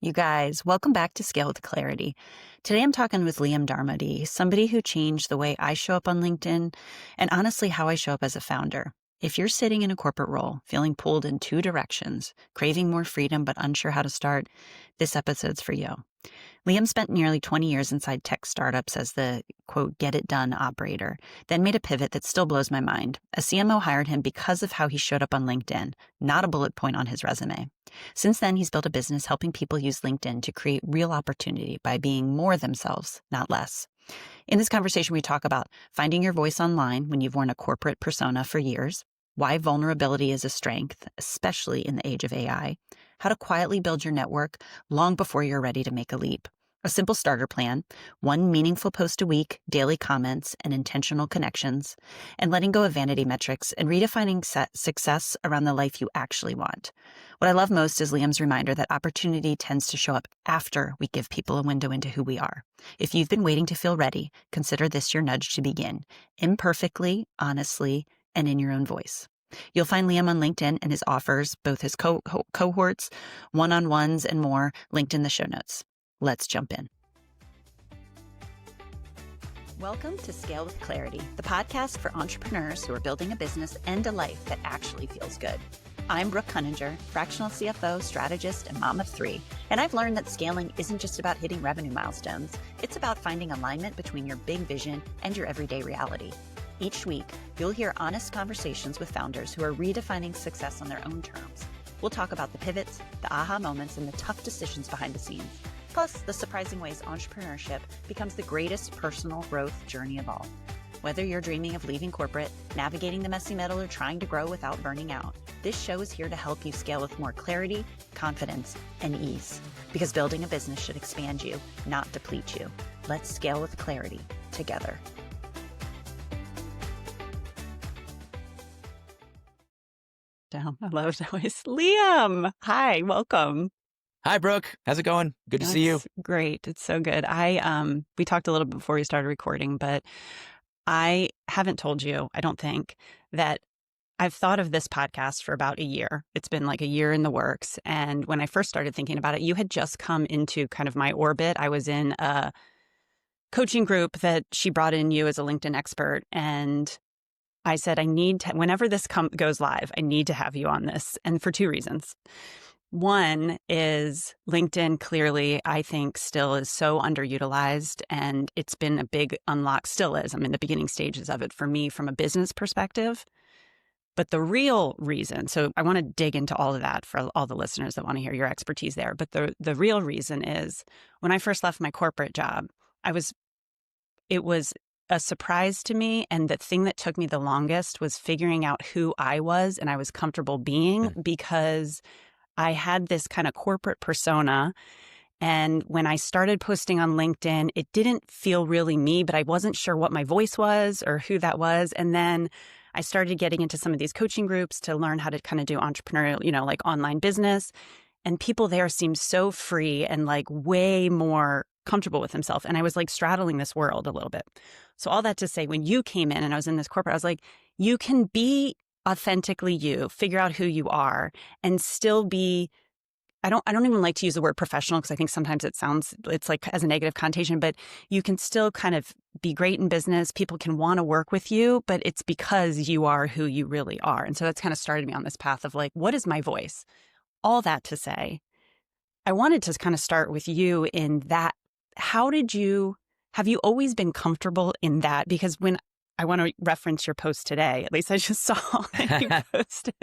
You guys, welcome back to Scale with Clarity. Today I'm talking with Darmody, somebody who changed the way I show up on LinkedIn and honestly how I show up as a founder. If you're sitting in a corporate role, feeling pulled in two directions, craving more freedom but unsure how to start, this episode's for you. Liam spent nearly 20 years inside tech startups as the, quote, get it done operator, then made a pivot that still blows my mind. A CMO hired him because of how he showed up on LinkedIn, not a bullet point on his resume. Since then, he's built a business helping people use LinkedIn to create real opportunity by being more themselves, not less. In this conversation, we talk about finding your voice online when you've worn a corporate persona for years, why vulnerability is a strength, especially in the age of AI, how to quietly build your network long before you're ready to make a leap, a simple starter plan, one meaningful post a week, daily comments, and intentional connections, and letting go of vanity metrics and redefining success around the life you actually want. What I love most is Liam's reminder that opportunity tends to show up after we give people a window into who we are. If you've been waiting to feel ready, consider this your nudge to begin, imperfectly, honestly, and in your own voice. You'll find Liam on LinkedIn and his offers, both his cohorts, one-on-ones, and more, linked in the show notes. Let's jump in. Welcome to Scale with Clarity, the podcast for entrepreneurs who are building a business and a life that actually feels good. I'm Brooke, fractional CFO, strategist, and mom of three, and I've learned that scaling isn't just about hitting revenue milestones. It's about finding alignment between your big vision and your everyday reality. Each week, you'll hear honest conversations with founders who are redefining success on their own terms. We'll talk about the pivots, the aha moments, and the tough decisions behind the scenes. Plus, the surprising ways entrepreneurship becomes the greatest personal growth journey of all. Whether you're dreaming of leaving corporate, navigating the messy middle, or trying to grow without burning out, this show is here to help you scale with more clarity, confidence, and ease. Because building a business should expand you, not deplete you. Let's scale with clarity together. I love that voice. Liam, hi, welcome. Hi, Brooke. How's it going? Good to see you. Great. It's so good. We talked a little bit before we started recording, but I haven't told you, I don't think, that I've thought of this podcast for about a year. It's been like a year in the works. And when I first started thinking about it, you had just come into kind of my orbit. I was in a coaching group that she brought in you as a LinkedIn expert. And I said, I need to, whenever this goes live, I need to have you on this. And for two reasons. One is LinkedIn clearly, I think, still is so underutilized, and it's been a big unlock, still is. I'm in the beginning stages of it for me from a business perspective. But the real reason, so I want to dig into all of that for all the listeners that want to hear your expertise there. But the real reason is when I first left my corporate job, it was a surprise to me. And the thing that took me the longest was figuring out who I was and I was comfortable being, because I had this kind of corporate persona. And when I started posting on LinkedIn, it didn't feel really me, but I wasn't sure what my voice was or who that was. And then I started getting into some of these coaching groups to learn how to kind of do entrepreneurial, like online business. And people there seemed so free and like way more comfortable with himself. And I was like straddling this world a little bit. So all that to say, when you came in and I was in this corporate, I was like, you can be authentically you, figure out who you are, and still be, I don't even like to use the word professional because I think sometimes it's like as a negative connotation, but you can still kind of be great in business. People can want to work with you, but it's because you are who you really are. And so that's kind of started me on this path of like, what is my voice? All that to say, I wanted to kind of start with you in that. Have you always been comfortable in that? Because when I want to reference your post today, at least I just saw that you posted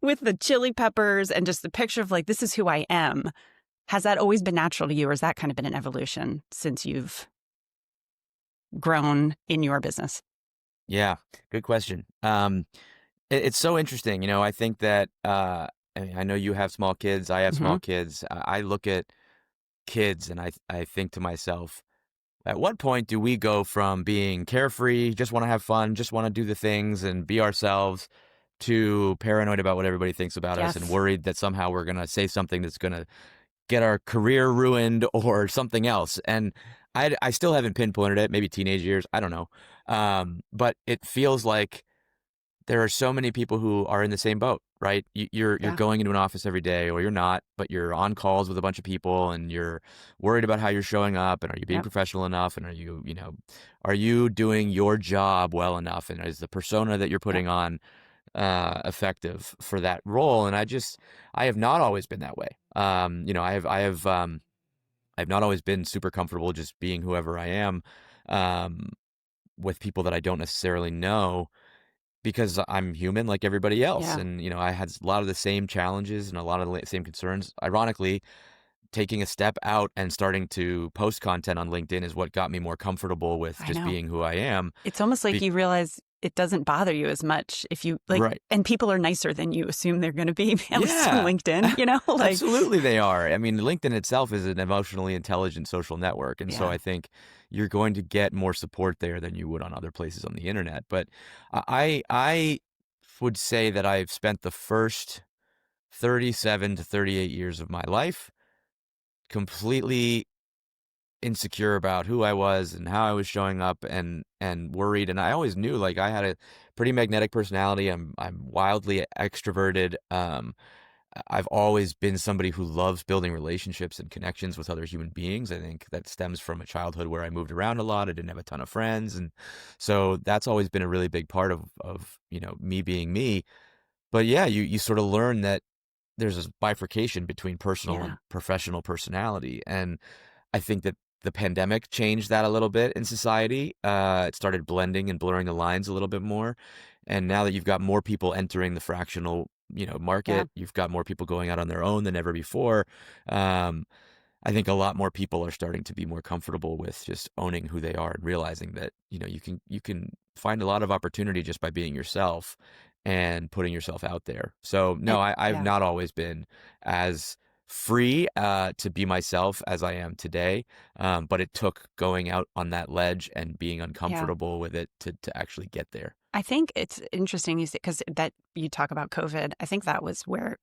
with the chili peppers and just the picture of like, this is who I am. Has that always been natural to you, or has that kind of been an evolution since you've grown in your business? Yeah, good question. It's so interesting. I think that, I know you have small kids. I have small kids. I look at kids and I think to myself, at what point do we go from being carefree, just want to have fun, just want to do the things and be ourselves, to paranoid about what everybody thinks about us and worried that somehow we're going to say something that's going to get our career ruined or something else? And I still haven't pinpointed it, maybe teenage years, I don't know. But it feels like there are so many people who are in the same boat, right? You're Yeah. going into an office every day, or you're not, but you're on calls with a bunch of people, and you're worried about how you're showing up, and are you being Yep. professional enough, and are you doing your job well enough, and is the persona that you're Yep. putting on effective for that role? And I have not always been that way. I've not always been super comfortable just being whoever I am, um, with people that I don't necessarily know, because I'm human like everybody else. Yeah. And, I had a lot of the same challenges and a lot of the same concerns. Ironically, taking a step out and starting to post content on LinkedIn is what got me more comfortable with I just know. being who I am. It's almost like Be- you realize it doesn't bother you as much if you like, right. and people are nicer than you assume they're going to be, at least on Yeah. LinkedIn, like, Absolutely they are. I mean, LinkedIn itself is an emotionally intelligent social network, and so yeah, I think you're going to get more support there than you would on other places on the internet. But I would say that I've spent the first 37 to 38 years of my life completely insecure about who I was and how I was showing up, and worried. And I always knew, like, I had a pretty magnetic personality. I'm wildly extroverted. I've always been somebody who loves building relationships and connections with other human beings. I think that stems from a childhood where I moved around a lot. I didn't have a ton of friends, and so that's always been a really big part of me being me. But yeah, you sort of learn that there's this bifurcation between personal yeah, and professional personality, and I think that the pandemic changed that a little bit in society. It started blending and blurring the lines a little bit more. And now that you've got more people entering the fractional, yeah. market, you've got more people going out on their own than ever before. Um, I think a lot more people are starting to be more comfortable with just owning who they are and realizing that, you can find a lot of opportunity just by being yourself and putting yourself out there. So no, And I've yeah, not always been as free to be myself as I am today. But it took going out on that ledge and being yeah. uncomfortable with it to actually get there. I think it's interesting you say, because that you talk about COVID. I think that was where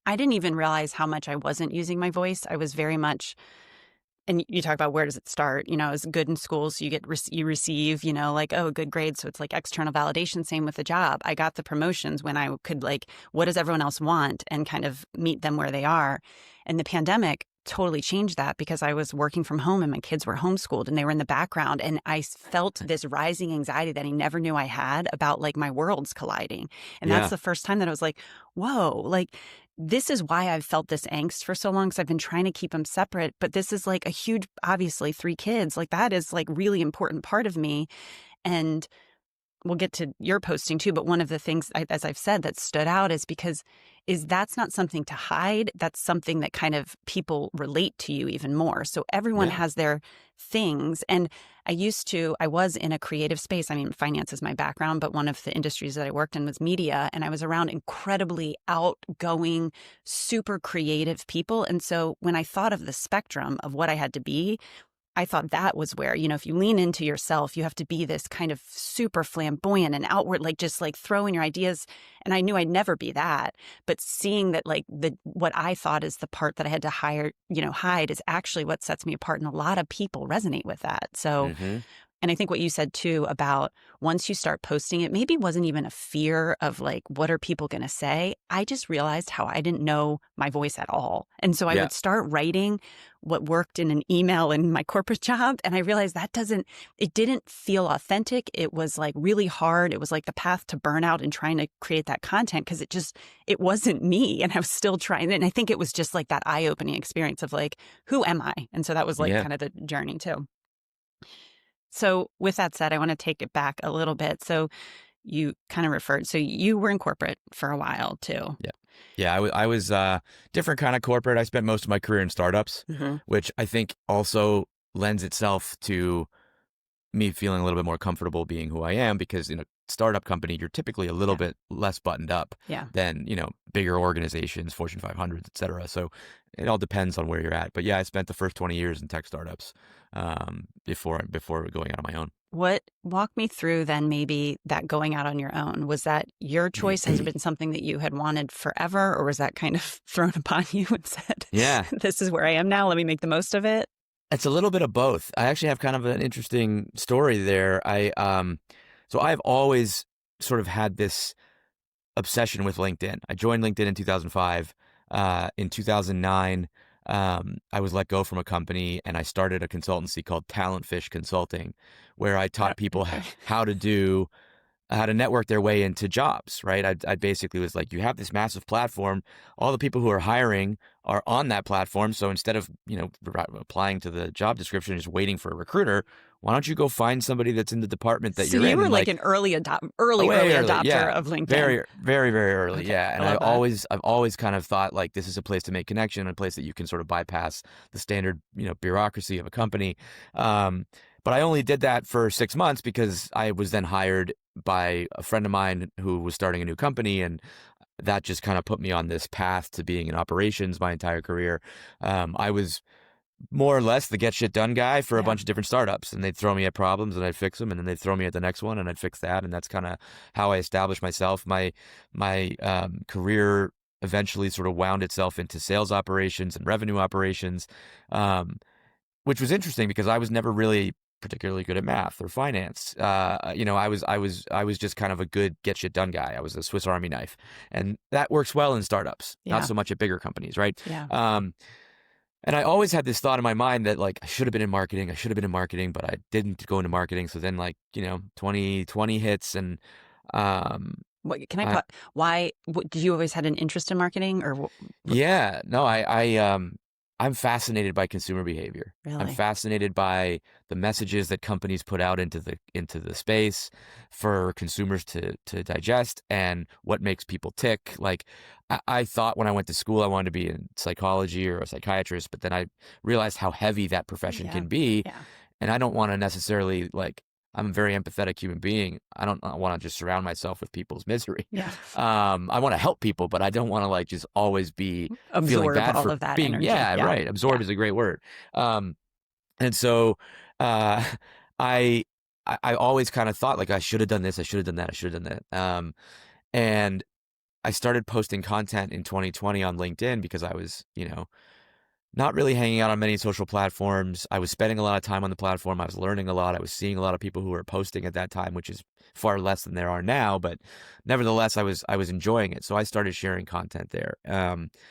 I didn't even realize how much I wasn't using my voice. I was very much, and you talk about where does it start? I was good in school, so you receive, like, oh, good grades, so it's like external validation. Same with the job. I got the promotions when I could, like, what does everyone else want, and kind of meet them where they are. And the pandemic totally changed that because I was working from home and my kids were homeschooled and they were in the background, and I felt this rising anxiety that I never knew I had about, like, my worlds colliding. And that's Yeah. the first time that I was like, whoa, like, this is why I've felt this angst for so long, because I've been trying to keep them separate. But this is like a huge, obviously, 3 kids. Like, that is like really important part of me. And we'll get to your posting too. But one of the things, as I've said, that stood out is that's not something to hide. That's something that kind of people relate to you even more. So everyone Yeah. has their things. And I was in a creative space. I mean, finance is my background, but one of the industries that I worked in was media. And I was around incredibly outgoing, super creative people. And so when I thought of the spectrum of what I had to be, I thought that was where, if you lean into yourself, you have to be this kind of super flamboyant and outward, like, just like throwing your ideas. And I knew I'd never be that. But seeing that, like, what I thought is the part that I had to hide is actually what sets me apart. And a lot of people resonate with that. So, Hmm. and I think what you said too about once you start posting, it maybe wasn't even a fear of, like, what are people going to say? I just realized how I didn't know my voice at all. And so I Yeah. would start writing what worked in an email in my corporate job. And I realized it didn't feel authentic. It was, like, really hard. It was like the path to burnout and trying to create that content because it wasn't me. And I was still trying. And I think it was just like that eye-opening experience of, like, who am I? And so that was like Yeah. kind of the journey too. So with that said, I want to take it back a little bit. So you kind of referred, so you were in corporate for a while too. Yeah. Yeah, I was different kind of corporate. I spent most of my career in startups, Hmm. which I think also lends itself to me feeling a little bit more comfortable being who I am, because in a startup company, you're typically a little Yeah. bit less buttoned up Yeah. than, bigger organizations, Fortune 500s, et cetera. So it all depends on where you're at. But yeah, I spent the first 20 years in tech startups, before going out on my own. Walk me through then maybe that going out on your own. Was that your choice? Has it been something that you had wanted forever, or was that kind of thrown upon you and said, Yeah. this is where I am now, let me make the most of it? It's a little bit of both. I actually have kind of an interesting story there. So I've always sort of had this obsession with LinkedIn. I joined LinkedIn in 2005. In 2009, I was let go from a company and I started a consultancy called Talent Fish Consulting, where I taught people Okay. how to network their way into jobs, right? I basically was like, you have this massive platform. All the people who are hiring are on that platform. So instead of, applying to the job description, just waiting for a recruiter, why don't you go find somebody that's in the department that So you're you in? were And like like, an early way early. adopter Yeah. of LinkedIn. Very, very, very early. Okay, Yeah. I And love that. I've always kind of thought like this is a place to make connection, a place that you can sort of bypass the standard, bureaucracy of a company. Um, but I only did that for 6 months because I was then hired by a friend of mine who was starting a new company. And that just kind of put me on this path to being in operations my entire career. I was more or less the get shit done guy for a Yeah. bunch of different startups, and they'd throw me at problems and I'd fix them, and then they'd throw me at the next one and I'd fix that. And that's kind of how I established myself. My career eventually sort of wound itself into sales operations and revenue operations, um, which was interesting because I was never really particularly good at math or finance. I was just kind of a good get shit done guy. I was a Swiss Army knife, and that works well in startups, not Yeah. so much at bigger companies, right? Yeah. And I always had this thought in my mind that like I should have been in marketing. I should have been in marketing, but I didn't go into marketing. So then 2020 hits and um What can I I put? Why did you always had an interest in marketing or yeah, no, I'm fascinated by consumer behavior. I'm really? fascinated by the messages that companies put out into the space for consumers to digest and what makes people tick. Like I thought when I went to school I wanted to be in psychology or a psychiatrist, but then I realized how heavy that profession Yeah. can be, Yeah. and I don't want to necessarily like. I'm a very empathetic human being. I don't want to just surround myself with people's misery. Yeah. I want to help people, but I don't want to like just always be feeling Absorb bad all for of that being, energy. yeah, Yeah. right. Absorb Yeah. is a great word. Um, and so, uh, I, I always kind of thought like I should have done this, I should have done that, I should have done that. And I started posting content in 2020 on LinkedIn because I was, not really hanging out on many social platforms. I was spending a lot of time on the platform. I was learning a lot. I was seeing a lot of people who were posting at that time, which is far less than there are now. But nevertheless, I was enjoying it. So I started sharing content there.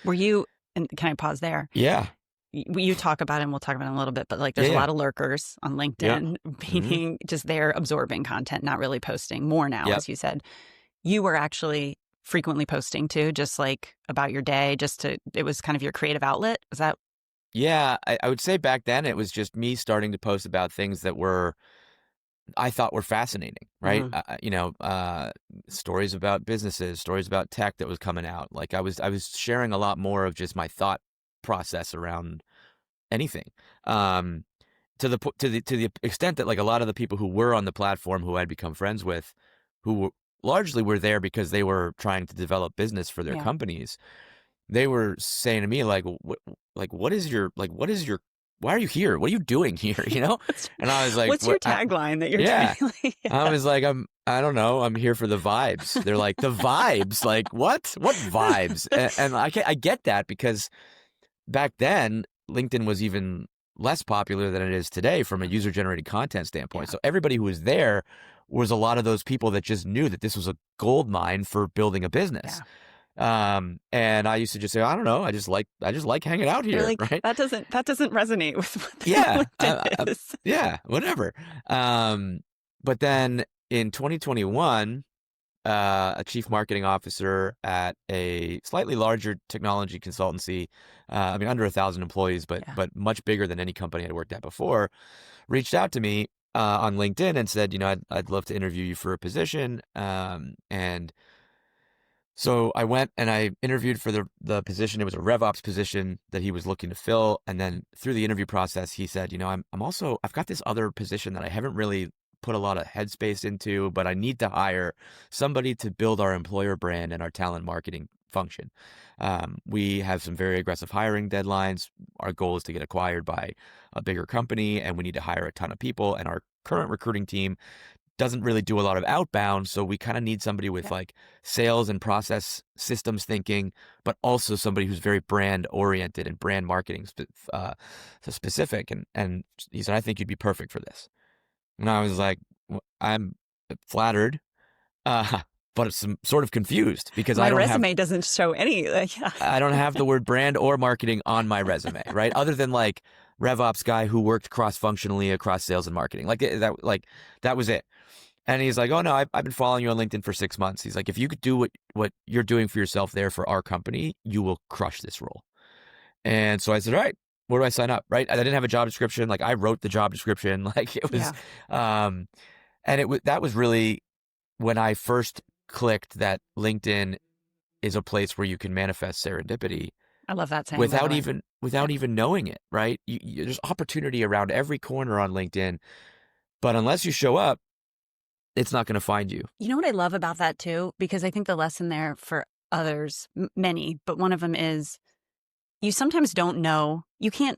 Were you, and can I pause there? Yeah, You talk about it and we'll talk about it in a little bit, but like yeah, there's a yeah, lot of lurkers on yeah. LinkedIn, Hmm. meaning just they're absorbing content, not really posting more now, Yep. as you said. You were actually frequently posting too, just like about your day, it was kind of your creative outlet. Was that? Yeah, I would say back then it was just me starting to post about things that I thought were fascinating, right? Mhm. Stories about businesses, stories about tech that was coming out. Like I was sharing a lot more of just my thought process around anything. Um, to the extent that like a lot of the people who were on the platform who I'd become friends with, who largely were there because they were trying to develop business for their Yeah. companies, they were saying to me what is your why are you here? What are you doing here? And I was like, What's your tagline that you're trying yeah. to like, I yeah. was like, I don't know. I'm here for the vibes. They're like, the vibes? Like, what? What vibes? And I get that because back then, LinkedIn was even less popular than it is today from a user generated content standpoint. Yeah. So everybody who was there was a lot of those people that just knew that this was a gold mine for building a business. Yeah. And I used to just say, I don't know. I just like hanging out You're here. like, Right. that doesn't resonate with Yeah. what LinkedIn is. Yeah. Whatever. But then in 2021, a chief marketing officer at a slightly larger technology consultancy, I mean, under 1,000 employees, Yeah. but much bigger than any company I'd worked at before, reached out to me on LinkedIn and said, I'd love to interview you for a position. And so I went and I interviewed for the position. It was a RevOps position that he was looking to fill. And then through the interview process, he said, I've got this other position that I haven't really put a lot of headspace into, but I need to hire somebody to build our employer brand and our talent marketing function. We have some very aggressive hiring deadlines. Our goal is to get acquired by a bigger company, and we need to hire a ton of people. And our current recruiting team doesn't really do a lot of outbound, so we kind of need somebody with Yeah. like sales and process systems thinking, but also somebody who's very brand oriented and brand marketing specific. And he said, I think you'd be perfect for this. And I was like, I'm flattered, uh, but some sort of confused because My resume doesn't show any. Yeah. I don't have the word brand or marketing on my resume, right? Other than like RevOps guy who worked cross-functionally across sales and marketing. That was it. And he's like, oh no, I've been following you on LinkedIn for 6 months. He's like, if you could do what you're doing for yourself there for our company, you will crush this role. And so I said, all right, where do I sign up? Right. I didn't have a job description. Like I wrote the job description. Like it was, and that was really when I first clicked that LinkedIn is a place where you can manifest serendipity. I love that saying, without even knowing it, right? There's opportunity around every corner on LinkedIn, but unless you show up, it's not going to find you. You know what I love about that too? Because I think the lesson there for others, many, but one of them is you sometimes don't know. You can't,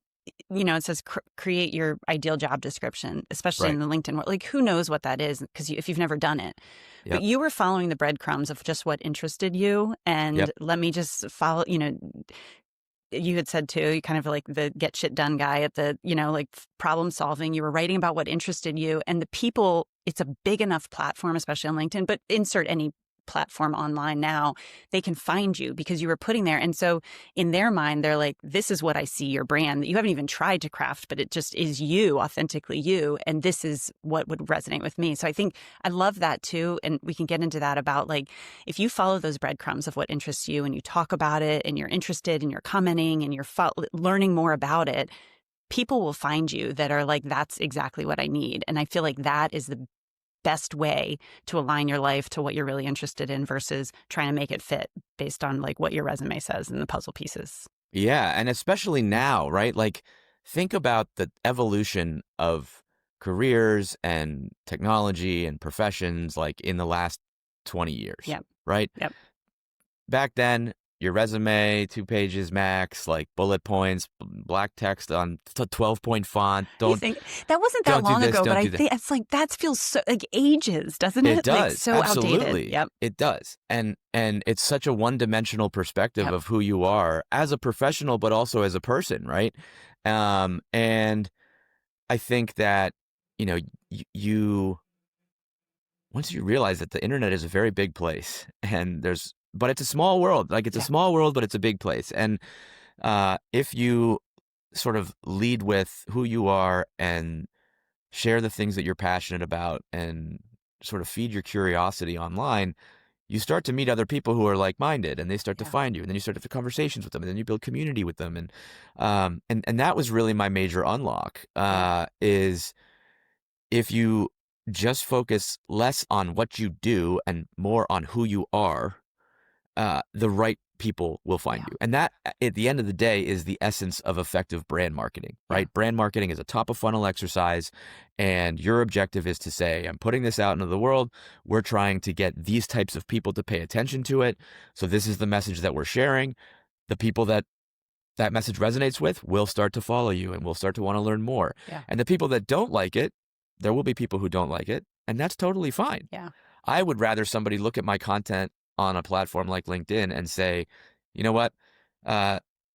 it says create your ideal job description, especially in the LinkedIn world. Like, who knows what that is? Because if you've never done it. Yep. But you were following the breadcrumbs of just what interested you. And let me just follow, you had said too, you kind of like the get shit done guy at the, like problem solving. You were writing about what interested you, and the people, it's a big enough platform, especially on LinkedIn, but insert any platform online now, they can find you because you were putting there. And so in their mind, they're like, this is what I see your brand that you haven't even tried to craft, but it just is you, authentically you. And this is what would resonate with me. So I think I love that too. And we can get into that about like, if you follow those breadcrumbs of what interests you and you talk about it and you're interested and you're commenting and you're learning more about it, people will find you that are like, that's exactly what I need. And I feel like that is the best way to align your life to what you're really interested in versus trying to make it fit based on like what your resume says and the puzzle pieces. Yeah. And especially now, right? Like think about the evolution of careers and technology and professions like in the last 20 years. Yep. Right? Yep. Back then, your resume, 2 pages max, like bullet points, black text on 12-point font. You think that wasn't that long ago, but I think it's like that feels so like ages, doesn't it? It does. Like, so Absolutely. outdated. Yep. It does. And it's such a one-dimensional perspective of who you are as a professional, but also as a person, right? And I think that, you once you realize that the internet is a very big place and but it's a small world. Like it's a small world, but it's a big place. And if you sort of lead with who you are and share the things that you're passionate about and sort of feed your curiosity online, you start to meet other people who are like-minded and they start to find you. And then you start to have conversations with them and then you build community with them. And that was really my major unlock is if you just focus less on what you do and more on who you are, the right people will find you. And that, at the end of the day, is the essence of effective brand marketing, right? Yeah. Brand marketing is a top of funnel exercise. And your objective is to say, I'm putting this out into the world. We're trying to get these types of people to pay attention to it. So this is the message that we're sharing. The people that message resonates with will start to follow you and will start to want to learn more. Yeah. And the people that don't like it, there will be people who don't like it. And that's totally fine. Yeah. I would rather somebody look at my content on a platform like LinkedIn and say, you know what,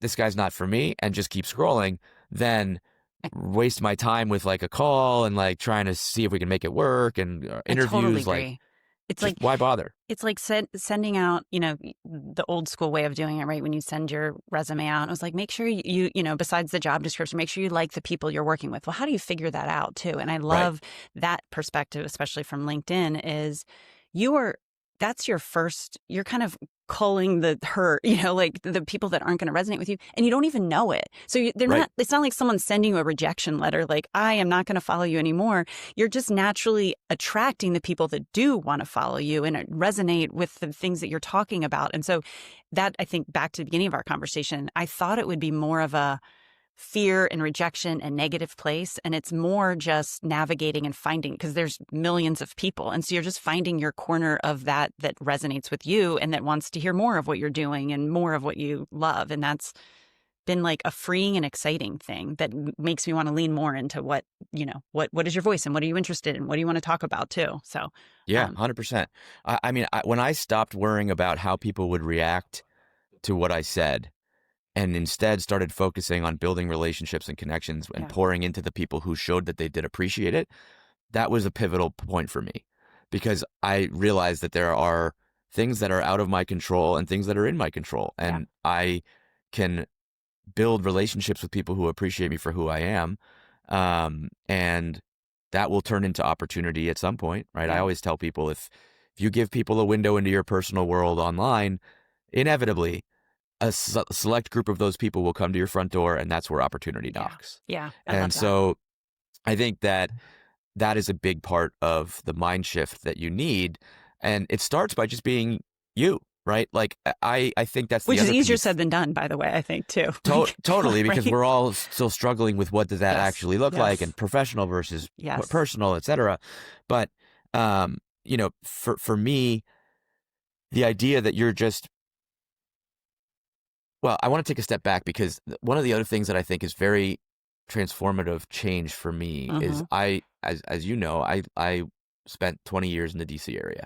this guy's not for me, and just keep scrolling, than waste my time with like a call and like trying to see if we can make it work and interviews. I totally agree. It's like, why bother? It's like sending out, the old school way of doing it, right? When you send your resume out, it was like, make sure you besides the job description, make sure you like the people you're working with. Well, how do you figure that out too? And I love that perspective, especially from LinkedIn, is that's your first, you're kind of culling the herd, like the people that aren't going to resonate with you, and you don't even know it. So they're not, it's not like someone's sending you a rejection letter, like, I am not going to follow you anymore. You're just naturally attracting the people that do want to follow you and resonate with the things that you're talking about. And so that, I think, back to the beginning of our conversation, I thought it would be more of a fear and rejection and negative place. And it's more just navigating and finding, because there's millions of people. And so you're just finding your corner of that resonates with you and that wants to hear more of what you're doing and more of what you love. And that's been like a freeing and exciting thing that makes me want to lean more into what is your voice and what are you interested in? What do you want to talk about too? So, yeah, 100%. I mean, when I stopped worrying about how people would react to what I said, and instead started focusing on building relationships and connections and pouring into the people who showed that they did appreciate it, that was a pivotal point for me, because I realized that there are things that are out of my control and things that are in my control. And I can build relationships with people who appreciate me for who I am. And that will turn into opportunity at some point, right? I always tell people, if you give people a window into your personal world online, inevitably a select group of those people will come to your front door, and that's where opportunity knocks. Yeah. I love And that. so I think that is a big part of the mind shift that you need. And it starts by just being you, right? Like I think that's Which the is other easier piece. said than done, by the way, I think too. Totally, because right? we're all still struggling with what does that actually look like, and professional versus personal, et cetera. But, you know, for me, the idea that you're just, well, I want to take a step back, because one of the other things that I think is very transformative change for me is as you know, I spent 20 years in the DC area.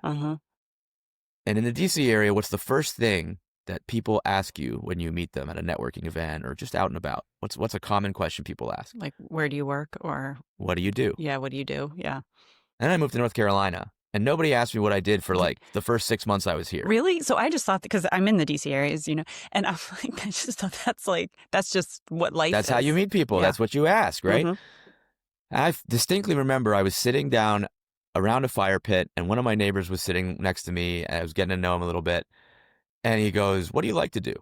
And in the DC area, what's the first thing that people ask you when you meet them at a networking event or just out and about? What's a common question people ask? Like, where do you work, or what do you do? Yeah, what do you do? Yeah. And I moved to North Carolina, and nobody asked me what I did for like the first 6 months I was here. Really? So I just thought, because I'm in the DC areas, you know, and I'm like, I just thought that's just what life is. That's how you meet people. Yeah. That's what you ask, right? I distinctly remember I was sitting down around a fire pit, and one of my neighbors was sitting next to me, and I was getting to know him a little bit. And he goes, "What do you like to do?"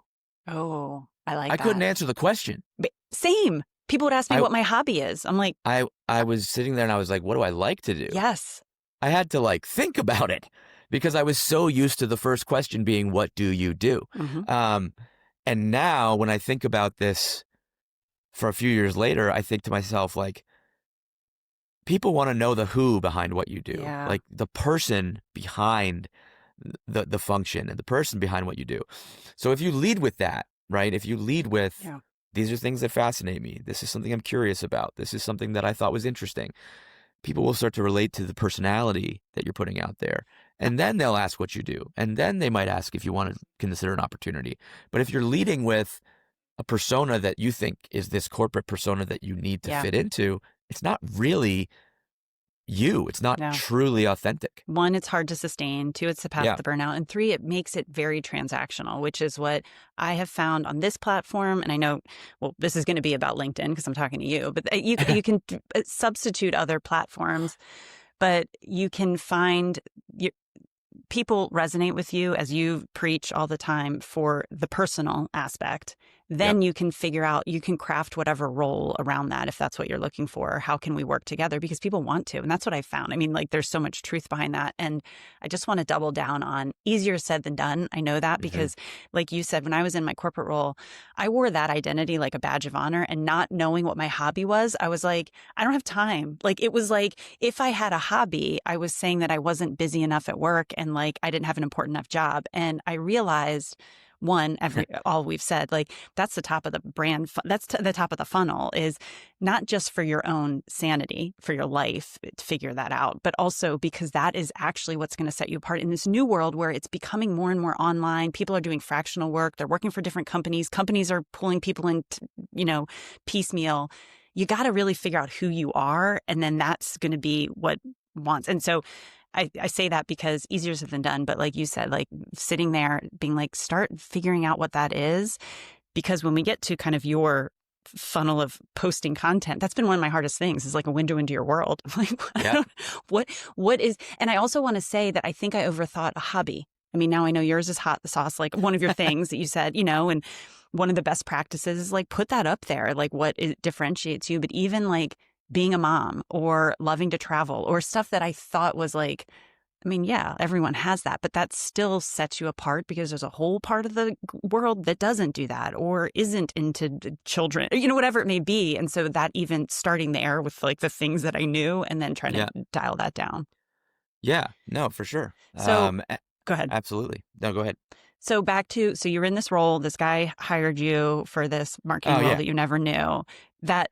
Oh, I like that. I couldn't answer the question. Same. People would ask me what my hobby is. I'm like, I was sitting there and I was like, what do I like to do? Yes. I had to like think about it, because I was so used to the first question being, what do you do? And now when I think about this for a few years later, I think to myself, like, people want to know the who behind what you do, like the person behind the function and the person behind what you do. So if you lead with that, right? If you lead with, these are things that fascinate me, this is something I'm curious about, this is something that I thought was interesting, people will start to relate to the personality that you're putting out there. And then they'll ask what you do. And then they might ask if you want to consider an opportunity. But if you're leading with a persona that you think is this corporate persona that you need to fit into, it's not really you. It's not truly authentic. One, it's hard to sustain. Two, it's the path to burnout. And three, it makes it very transactional, which is what I have found on this platform. And I know, well, this is going to be about LinkedIn because I'm talking to you, but you can substitute other platforms, but you can find people resonate with you, as you preach all the time, for the personal aspect. Then you can figure out, you can craft whatever role around that if that's what you're looking for. How can we work together? Because people want to. And that's what I found. I mean, like, there's so much truth behind that. And I just want to double down on easier said than done. I know that because, like you said, when I was in my corporate role, I wore that identity like a badge of honor, and not knowing what my hobby was, I was like, I don't have time. Like, it was like, if I had a hobby, I was saying that I wasn't busy enough at work and like I didn't have an important enough job. And I realized, one, all we've said, like, that's the top of the brand. That's the top of the funnel, is not just for your own sanity, for your life, to figure that out, but also because that is actually what's going to set you apart in this new world where it's becoming more and more online. People are doing fractional work. They're working for different companies. Companies are pulling people in, piecemeal. You got to really figure out who you are. And then that's going to be what wants. And so I say that because easier said than done, but like you said, like sitting there being like, start figuring out what that is. Because when we get to kind of your funnel of posting content, that's been one of my hardest things, is like a window into your world. Like, what is, and I also want to say that I think I overthought a hobby. I mean, now I know yours is hot sauce, like one of your things that you said, and one of the best practices is like, put that up there, like what differentiates you. But even like being a mom or loving to travel or stuff that I thought was like, I mean, yeah, everyone has that, but that still sets you apart because there's a whole part of the world that doesn't do that or isn't into children, whatever it may be. And so that even starting there with like the things that I knew and then trying to dial that down. Yeah, no, for sure. So go ahead. Absolutely. No, go ahead. So so you're in this role, this guy hired you for this marketing role that you never knew. That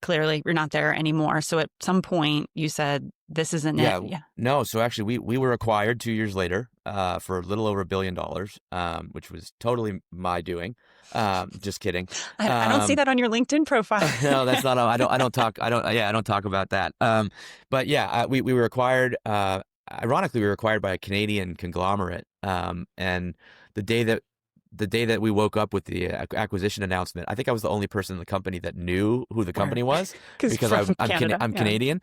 clearly you're not there anymore. So at some point you said, this isn't it. Yeah. No. So actually we were acquired 2 years later, for a little over $1 billion, which was totally my doing. Just kidding. I don't see that on your LinkedIn profile. No, that's not, I don't talk about that. But yeah, we were acquired, ironically, we were acquired by a Canadian conglomerate, And the day that we woke up with the acquisition announcement, I think I was the only person in the company that knew who the company was because from I'm Canada, I'm yeah. Canadian.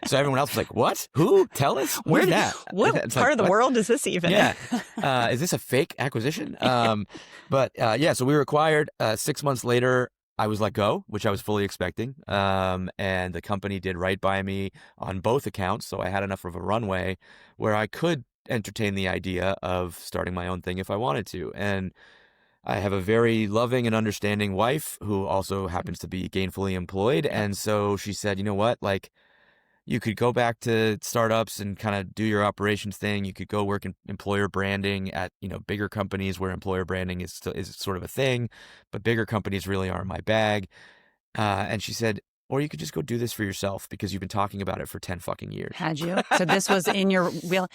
So everyone else was like, "What? Who? Tell us. Where's that? What It's part like, of the what? world is this even? Yeah. Is this a fake acquisition?" Yeah, so we were acquired. 6 months later, I was let go, which I was fully expecting. And the company did right by me on both accounts. So I had enough of a runway where I could entertain the idea of starting my own thing if I wanted to. And I have a very loving and understanding wife who also happens to be gainfully employed. Yep. And so she said, you know what, like, you could go back to startups and kind of do your operations thing. You could go work in employer branding at, bigger companies where employer branding is sort of a thing, but bigger companies really aren't my bag. And she said, or you could just go do this for yourself because you've been talking about it for 10 fucking years. Had you? So this was in your real,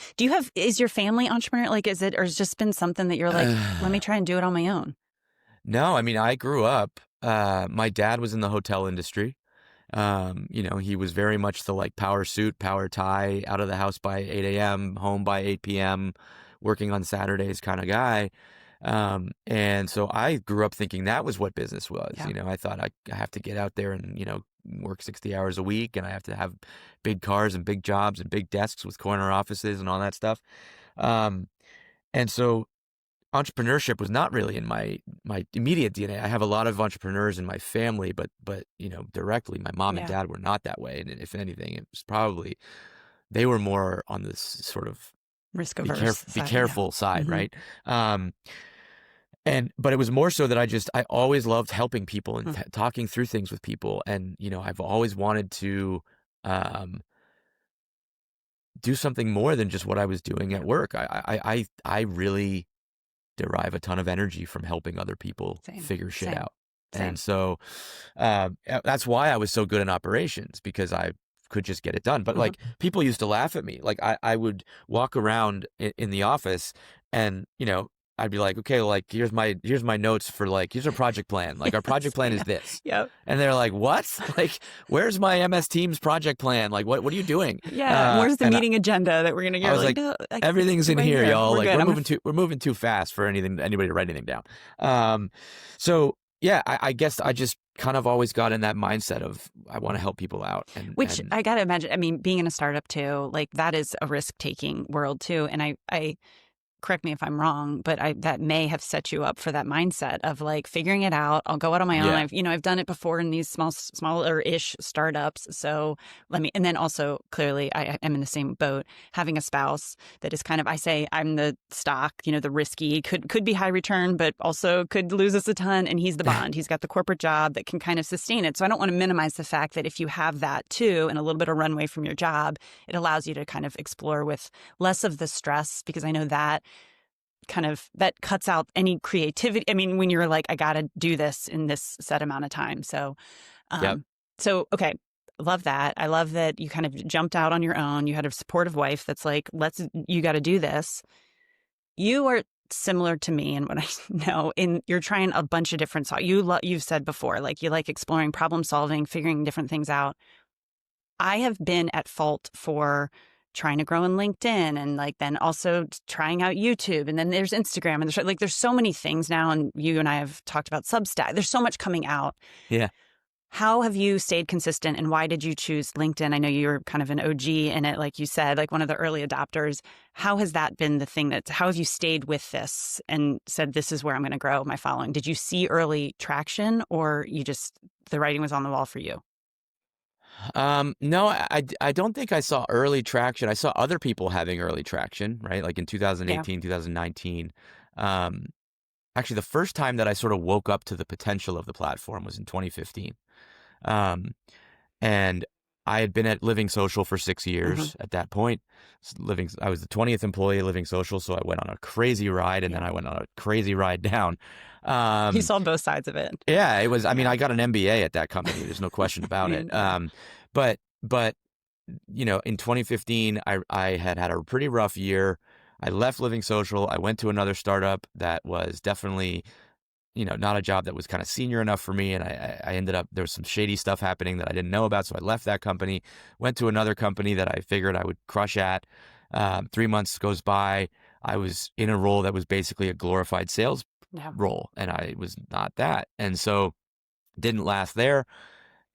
is your family entrepreneur? Like, is it, or has it just been something that you're like, let me try and do it on my own? No, I mean, I grew up, my dad was in the hotel industry. He was very much the like power suit, power tie, out of the house by 8 a.m., home by 8 p.m., working on Saturdays kind of guy. And so I grew up thinking that was what business was. Yeah. I thought I have to get out there and, work 60 hours a week, and I have to have big cars and big jobs and big desks with corner offices and all that stuff. And so entrepreneurship was not really in my immediate DNA. I have a lot of entrepreneurs in my family, but directly, my mom and dad were not that way. And if anything, it was probably they were more on this sort of risk averse, be careful side, Mm-hmm. right? But it was more so that I always loved helping people and talking through things with people, and I've always wanted to do something more than just what I was doing at work. I really derive a ton of energy from helping other people figure shit out. And so that's why I was so good in operations, because I could just get it done. But like, people used to laugh at me. Like I would walk around in the office and, I'd be like, okay, like here's my notes for like, here's our project plan. Like our project plan is this. Yep. And they're like, what? Like, where's my MS Teams project plan? Like, what are you doing? Yeah. Where's the meeting agenda that we're going to get? I was like, no, everything's in right here, y'all. We're like we're moving too fast for anybody to write anything down. So yeah, I guess I just kind of always got in that mindset of I want to help people out. Which I got to imagine, I mean, being in a startup too, like that is a risk-taking world too. And I correct me if I'm wrong, but that may have set you up for that mindset of like figuring it out. I'll go out on my own. I've done it before in these smaller-ish startups. So and then also clearly I am in the same boat, having a spouse that is kind of, I say I'm the stock, the risky, could be high return, but also could lose us a ton. And he's the bond. He's got the corporate job that can kind of sustain it. So I don't want to minimize the fact that if you have that too, and a little bit of runway from your job, it allows you to kind of explore with less of the stress, because I know that that cuts out any creativity. I mean, when you're like, I got to do this in this set amount of time. So, okay. Love that. I love that you kind of jumped out on your own. You had a supportive wife that's like, you got to do this. You are similar to me in what I know, you're trying a bunch of different, you've said before, like you like exploring problem solving, figuring different things out. I have been at fault for trying to grow in LinkedIn, and like then also trying out YouTube, and then there's Instagram, and there's so many things now, and you and I have talked about Substack. There's so much coming out. Yeah. How have you stayed consistent, and why did you choose LinkedIn? I know you were kind of an OG in it, like you said, like one of the early adopters. How has that been the thing how have you stayed with this and said, this is where I'm going to grow my following? Did you see early traction, or the writing was on the wall for you? No, I don't think I saw early traction. I saw other people having early traction, right? Like in 2018, 2019. Actually, the first time that I sort of woke up to the potential of the platform was in 2015. And I had been at Living Social for 6 years at that point. I was the 20th employee at Living Social, so I went on a crazy ride, and then I went on a crazy ride down. You saw both sides of it. Yeah, it was. I mean, I got an MBA at that company. There's no question about it. But in 2015, I had a pretty rough year. I left Living Social. I went to another startup that was definitely, not a job that was kind of senior enough for me. And I ended up, there was some shady stuff happening that I didn't know about. So I left that company, went to another company that I figured I would crush at. 3 months goes by. I was in a role that was basically a glorified sales Yeah. role, and I was not that. And so didn't last there,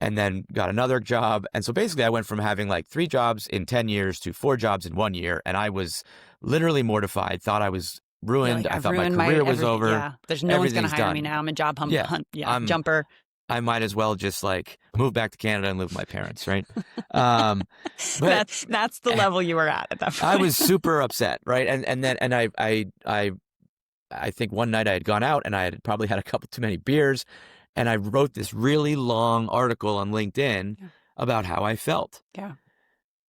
and then got another job. And so basically I went from having like 3 jobs in 10 years to 4 jobs in 1 year. And I was literally mortified, thought I was You're ruined. like, I I've thought my ruined my career was every, over. yeah, there's no one's going to Everything's hire me done. now. I'm a job Yeah. hunt, yeah, I'm jumper. I might as well just like move back to Canada and live with my parents, right? Um, but That's the level you were at that I point. was super upset, right? And I think one night I had gone out and I had probably had a couple too many beers, and I wrote this really long article on LinkedIn Yeah. about how I felt. Yeah.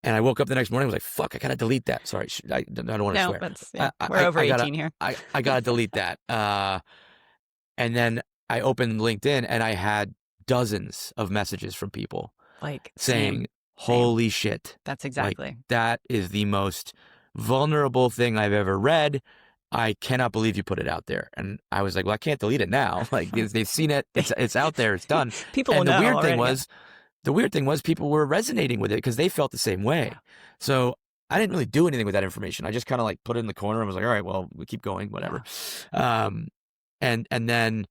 And I woke up the next morning and was like, fuck, I gotta delete that. Sorry, I don't want to No, swear. that's, I, yeah, we're I, over I gotta 18 here. I gotta delete that. And then I opened LinkedIn and I had dozens of messages from people Like, saying, same. holy shit. That's Like, exactly. that is the most vulnerable thing I've ever read. I cannot believe you put it out there. And I was like, well, I can't delete it now. Like, they've seen it. It's out there. It's done. People will And the know weird thing already. was, people were resonating with it because they felt the same way. Yeah. So I didn't really do anything with that information. I just kind of like put it in the corner and was like, all right, well, we keep going, whatever. And then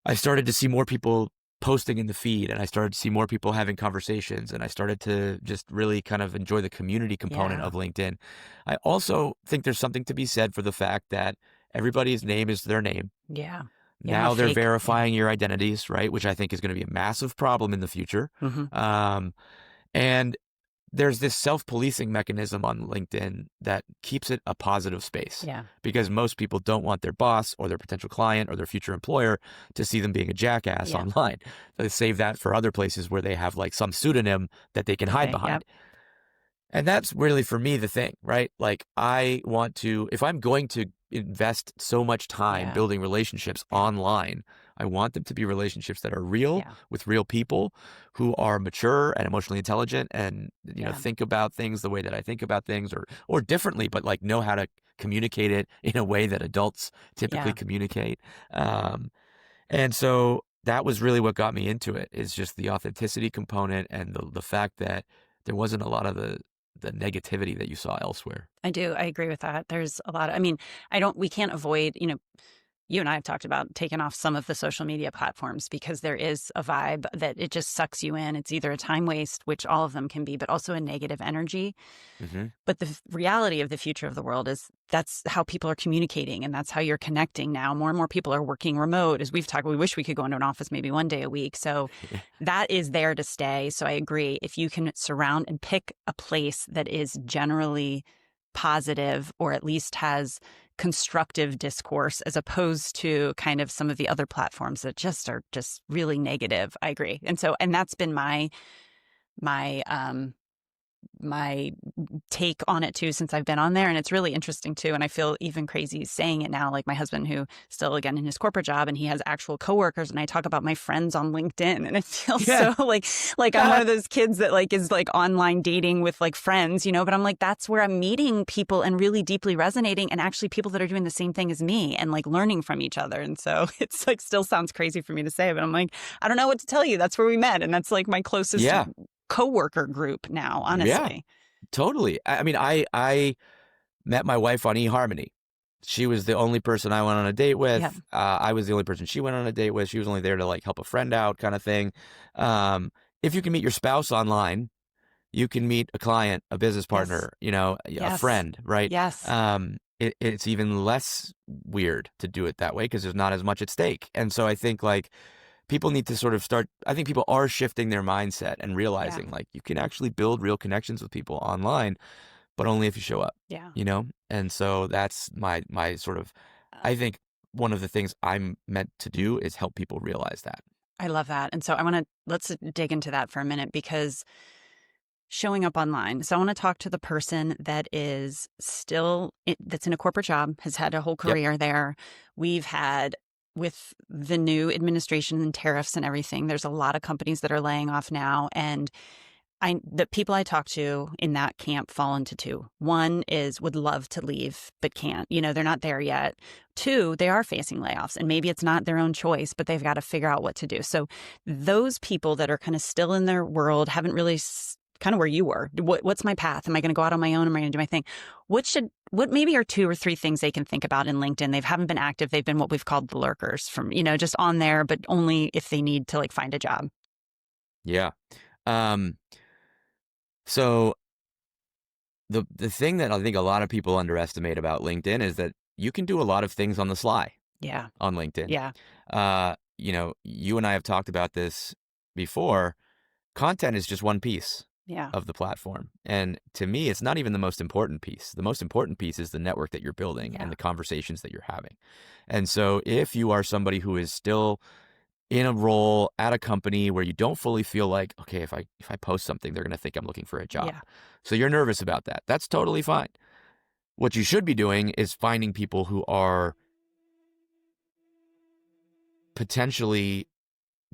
I started to see more people posting in the feed, and I started to see more people having conversations, and I started to just really kind of enjoy the community component Yeah. of LinkedIn. I also think there's something to be said for the fact that everybody's name is their name. Yeah. Yeah. Now they're Fake. verifying your identities, right? Which I think is going to be a massive problem in the future. Mm-hmm. And there's this self-policing mechanism on LinkedIn that keeps it a positive space. Yeah. Because most people don't want their boss or their potential client or their future employer to see them being a jackass online. They save that for other places where they have like some pseudonym that they can hide behind. Yep. And that's really, for me, the thing, right? Like, I want to, if I'm going to invest so much time Yeah. building relationships online, I want them to be relationships that are real Yeah. with real people who are mature and emotionally intelligent and, you know, Yeah. think about things the way that I think about things, or differently, but like know how to communicate it in a way that adults typically Yeah. communicate. And so that was really what got me into it, is just the authenticity component and the fact that there wasn't a lot of the negativity that you saw elsewhere. I do. I agree with that. There's a lot of, I mean, we can't avoid, you and I have talked about taking off some of the social media platforms because there is a vibe that it just sucks you in. It's either a time waste, which all of them can be, but also a negative energy. Mm-hmm. But the reality of the future of the world is that's how people are communicating, and that's how you're connecting now. More and more people are working remote. As we've talked, we wish we could go into an office maybe one day a week. So that is there to stay. So I agree. If you can surround and pick a place that is generally positive, or at least has constructive discourse, as opposed to kind of some of the other platforms that just are just really negative. I agree. And so, and that's been my take on it too since I've been on there. And it's really interesting too. And I feel even crazy saying it now, like my husband, who still again in his corporate job, and he has actual coworkers, and I talk about my friends on LinkedIn, and it feels so like I'm one of those kids that like is like online dating with like friends, but I'm like, that's where I'm meeting people and really deeply resonating, and actually people that are doing the same thing as me and like learning from each other. And so it's like still sounds crazy for me to say, but I'm like, I don't know what to tell you. That's where we met. And that's like my closest coworker group now, honestly. Yeah, totally. I mean, I met my wife on eHarmony. She was the only person I went on a date with. Yep. I was the only person she went on a date with. She was only there to like help a friend out, kind of thing. If you can meet your spouse online, you can meet a client, a business partner, a friend, right? Yes. It's even less weird to do it that way because there's not as much at stake. And so I think like people need to sort of I think people are shifting their mindset and realizing like you can actually build real connections with people online, but only if you show up. Yeah. And so that's my sort of, I think one of the things I'm meant to do is help people realize that. I love that. And so let's dig into that for a minute, because showing up online. So I want to talk to the person that is that's in a corporate job, has had a whole career there. We've had, with the new administration and tariffs and everything, there's a lot of companies that are laying off now. And the people I talk to in that camp fall into two. One is would love to leave, but can't. They're not there yet. Two, they are facing layoffs, and maybe it's not their own choice, but they've got to figure out what to do. So those people that are kind of still in their world, haven't really kind of where you were. What's my path? Am I going to go out on my own? Am I going to do my thing? What what maybe are 2 or 3 things they can think about in LinkedIn? They haven't been active. They've been what we've called the lurkers, from, just on there, but only if they need to like find a job. Yeah. Um, so the thing that I think a lot of people underestimate about LinkedIn is that you can do a lot of things on the sly Yeah. on LinkedIn. Yeah. You and I have talked about this before. Content is just one piece Yeah. of the platform. And to me, it's not even the most important piece. The most important piece is the network that you're building and the conversations that you're having. And so if you are somebody who is still in a role at a company where you don't fully feel like, okay, if I post something, they're going to think I'm looking for a job. Yeah. So you're nervous about that. That's totally fine. What you should be doing is finding people who are potentially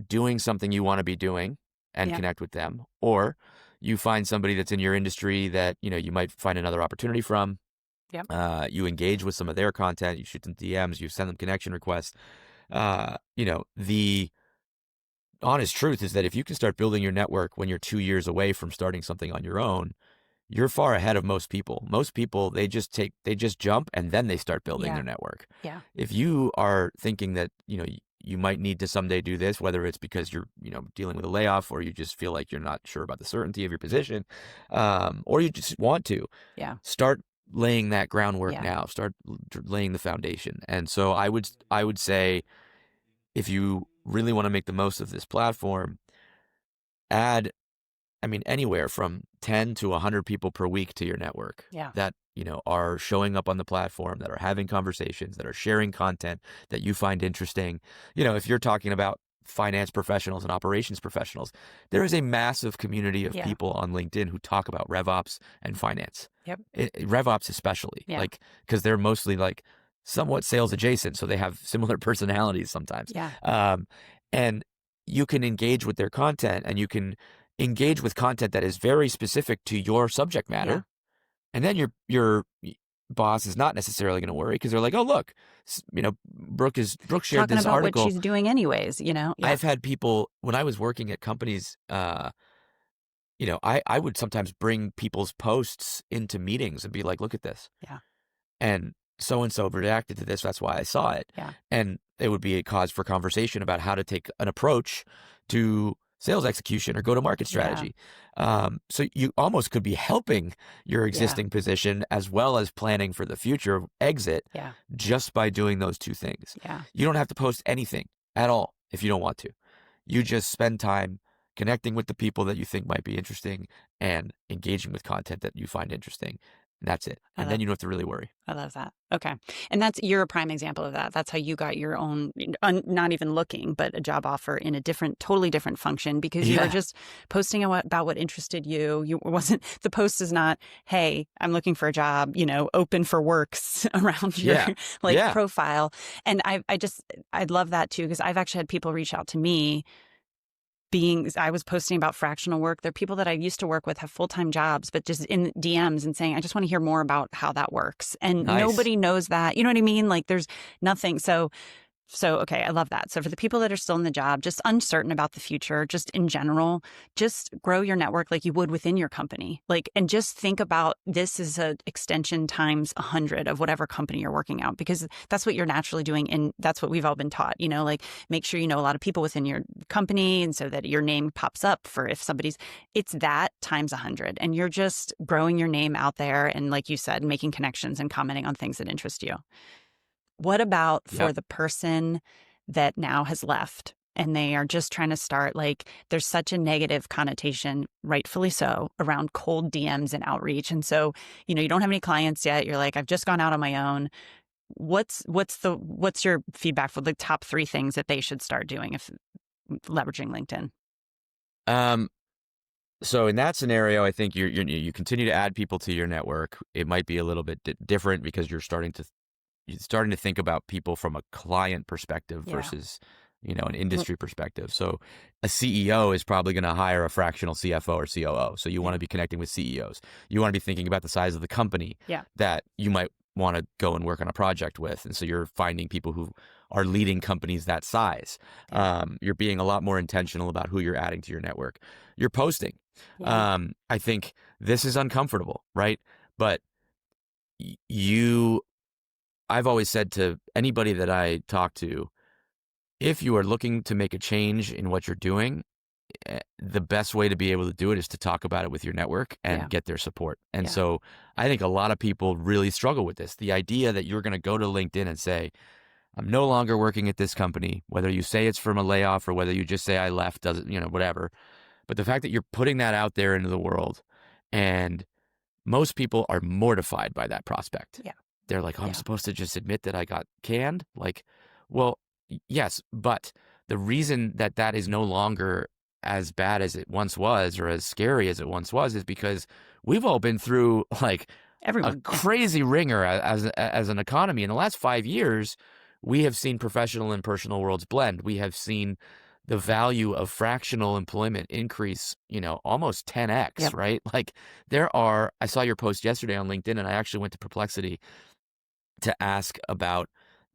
doing something you want to be doing and Yeah. connect with them. Or you find somebody that's in your industry that, you might find another opportunity from. Yep. You engage with some of their content, you shoot them DMs, you send them connection requests. The honest truth is that if you can start building your network when you're 2 years away from starting something on your own, you're far ahead of most people. Most people, they just jump and then they start building their network. Yeah. If you are thinking that, you might need to someday do this, whether it's because you're, dealing with a layoff, or you just feel like you're not sure about the certainty of your position, or you just want to start laying that groundwork now, start laying the foundation. And so I would say, if you really want to make the most of this platform, add, anywhere from 10 to 100 people per week to your network that, are showing up on the platform, that are having conversations, that are sharing content that you find interesting. If you're talking about finance professionals and operations professionals, there is a massive community of people on LinkedIn who talk about RevOps and finance. Yep. RevOps especially, because they're mostly like somewhat sales adjacent, so they have similar personalities sometimes. And you can engage with their content, and you can engage with content that is very specific to your subject matter. And then your boss is not necessarily going to worry, because they're like, oh, look, Brooke shared Talking this about article. what she's doing anyways, I've had people, when I was working at companies, I would sometimes bring people's posts into meetings and be like, look at this. And so-and-so reacted to this. That's why I saw it. And it would be a cause for conversation about how to take an approach to sales execution or go-to-market strategy. So you almost could be helping your existing position as well as planning for the future exit just by doing those two things. You don't have to post anything at all if you don't want to. You just spend time connecting with the people that you think might be interesting and engaging with content that you find interesting. And that's it. And then you don't have to really worry. I love that. Okay. And you're a prime example of that. That's how you got your own, not even looking, but a job offer in a totally different function, because you were just posting about what interested you. The post is not, hey, I'm looking for a job, open for works around your profile. And I love that too, because I've actually had people reach out to me. I was posting about fractional work. There are people that I used to work with have full-time jobs, but just in DMs and saying, I just want to hear more about how that works. And nobody knows that. You know what I mean? Like, there's nothing. So, okay, I love that. So for the people that are still in the job, just uncertain about the future, just in general, just grow your network like you would within your company. And just think about this as an extension times 100 of whatever company you're working out, because that's what you're naturally doing. And that's what we've all been taught, make sure you know a lot of people within your company, and so that your name pops up for if it's that times 100. And you're just growing your name out there. And like you said, making connections and commenting on things that interest you. What about for the person that now has left and they are just trying to start? There's such a negative connotation, rightfully so, around cold DMs and outreach. And so, you don't have any clients yet. You're like, I've just gone out on my own. What's your feedback for the top 3 things that they should start doing if leveraging LinkedIn? So in that scenario, I think you continue to add people to your network. It might be a little bit different, because you're starting to think about people from a client perspective versus, an industry perspective. So a CEO is probably going to hire a fractional CFO or COO. So you want to be connecting with CEOs. You want to be thinking about the size of the company that you might want to go and work on a project with. And so you're finding people who are leading companies that size. You're being a lot more intentional about who you're adding to your network. You're posting. I think this is uncomfortable, right? But you, I've always said to anybody that I talk to, if you are looking to make a change in what you're doing, the best way to be able to do it is to talk about it with your network Yeah. and get their support. And Yeah. so I think a lot of people really struggle with this. The idea that you're going to go to LinkedIn and say, I'm no longer working at this company, whether you say it's from a layoff or whether you just say I left, doesn't, whatever. But the fact that you're putting that out there into the world, and most people are mortified by that prospect. Yeah. They're like, oh, I'm Yeah. supposed to just admit that I got canned? Like, well, yes, but the reason that that is no longer as bad as it once was or as scary as it once was is because we've all been through like a Everyone. Yeah. crazy ringer as an economy. In the last 5 years, we have seen professional and personal worlds blend. We have seen the value of fractional employment increase, almost 10x, Yep. right? Like I saw your post yesterday on LinkedIn, and I actually went to Perplexity to ask about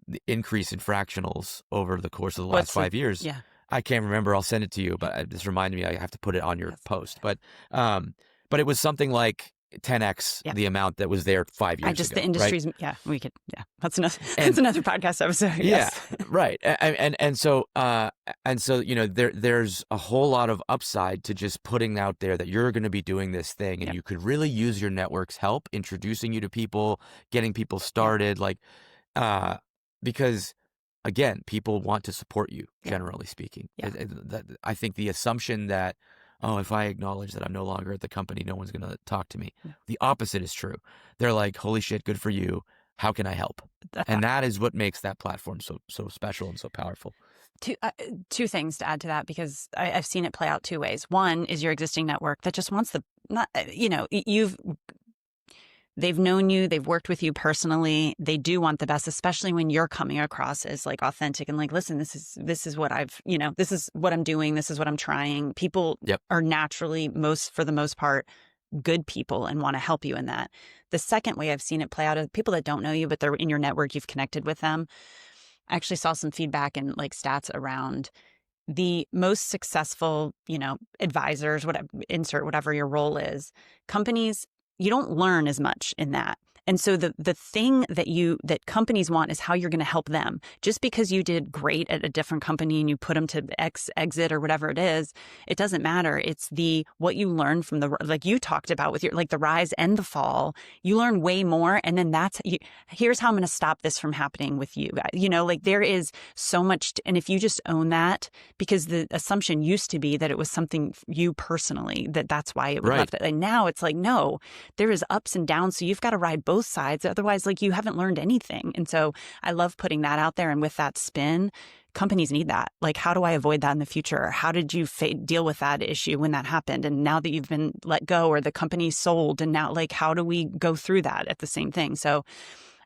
the increase in fractionals over the course of the last 5 years. Yeah. I can't remember. I'll send it to you, but it just reminded me I have to put it on your post. But it was something like 10x Yeah. the amount that was there 5 years ago. The industry's, right? yeah, we could, yeah, that's another podcast episode. Yes. Yeah, right. And so there's a whole lot of upside to just putting out there that you're going to be doing this thing, and Yep. you could really use your network's help introducing you to people, getting people started, because again, people want to support you, generally speaking. Yeah. I think the assumption that, oh, if I acknowledge that I'm no longer at the company, no one's going to talk to me. No. The opposite is true. They're like, holy shit, good for you. How can I help? And that is what makes that platform so special and so powerful. Two things to add to that, because I've seen it play out two ways. One is your existing network that just wants they've known you, they've worked with you personally. They do want the best, especially when you're coming across as like authentic and like, listen, this is what this is what I'm doing. This is what I'm trying. People are naturally, for the most part, good people and want to help you in that. The second way I've seen it play out is people that don't know you, but they're in your network, you've connected with them. I actually saw some feedback and like stats around the most successful, advisors, whatever your role is, companies, you don't learn as much in that. And so the thing that companies want is how you're going to help them. Just because you did great at a different company and you put them to exit or whatever it is, it doesn't matter. It's what you learn from like you talked about with your, like the rise and the fall, you learn way more. And then here's how I'm going to stop this from happening with you guys. Like there is so much, and if you just own that, because the assumption used to be that it was something you personally, that's why it was left. And now it's like, no, there is ups and downs. So you've got to ride both sides. Otherwise, like you haven't learned anything. And so I love putting that out there. And with that spin, companies need that. Like, how do I avoid that in the future? How did you deal with that issue when that happened? And now that you've been let go or the company sold, and now like, how do we go through that at the same thing? So